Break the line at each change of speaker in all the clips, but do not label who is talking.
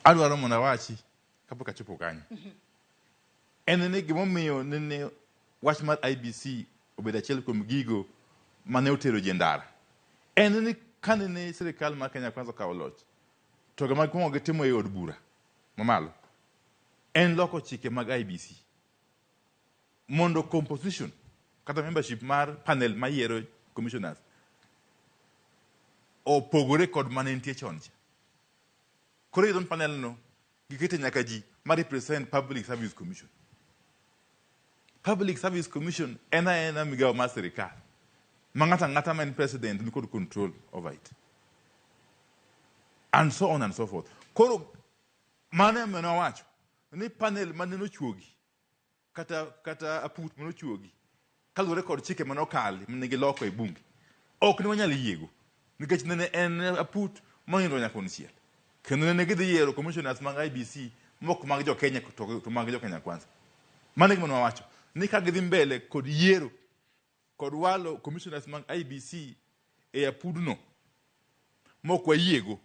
adwaro mona wachi kapok achopo kanyo. En ni gimo miyo nene wach mar IEBC obedo achiel kuom gigo mane otero ji ndara. En ni kane ne sirikal mar Kenya Kwanza okao loch, to gima kwongo gitimo e od bura mamalo en loko chike mag IEBC mondo composition kata membership mar panel mayiero commissioners opogore kod mane nitie chon cha. Koro idon panel no gikete nyaka ji ma represent Public Service Commission. Public Service Commission ena migawo mar sirikal ma ng'ata man president ni kod control over it, and so on and so forth. Koro mane meno wacho ni panel mane no chuogi kata aput mano chuogi kalure kod chike mano kali mane giloko e bunge ok ni wanyal yiego nikech nene en aput mondo nyaka konchiel kendo nene gidhi yiero commissioners mag IEBC mok mag jo Kenya to mag jo Kenya Kwanza. Mane gimono wacho ni ka gidhi mbele kod yiero kod walo commissioners mag IEBC e apudno mok wayiego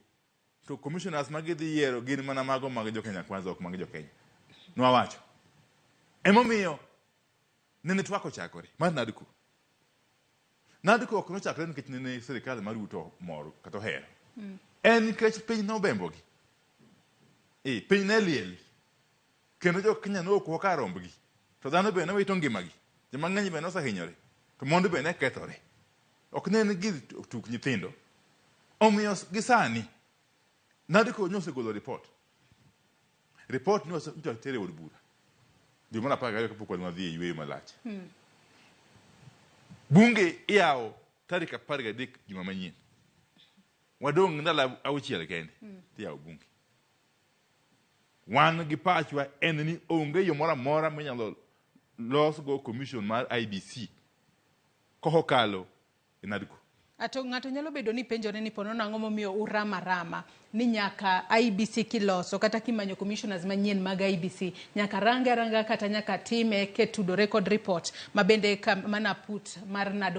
to commissioners mag gidhi yiero gin mana mago mag jo Kenya Kwanza ok mag jo Kenya. No wacho emomiyo nene twako chakore mar nadiko ok no chakore nikech nene sirikal mar uto moro kata hero. En nikech piny no bembogi piny ne liel kendo jo Kenya no ok ka rombgi to dhano be ne wito ngimagi joma ng'eny be nosahinyore to mondo be ne kethore ok ne gi tuk nyithindo. Omiyo gisani nadiko nyose golo report nyose tere od bura dwe mar 12 kapok wadhi e yweyo malach. Bunge iyawo tarik 13 juma manyien, wadong' ndalo 6 kende tiyawo bunge. Wan gi pachwa en ni onge yo moro amora minyalo losgo commission mar IEBC kokalo e nadiko.
Ato ng'ato nyalo bedo ni penjore ni pono nang'o momiyo urama ni nyaka IEBC kiloso kata kimanyo commissioners manyien mag IEBC nyaka ranga kata nyaka time ketudore kod report mabende mana put mar nado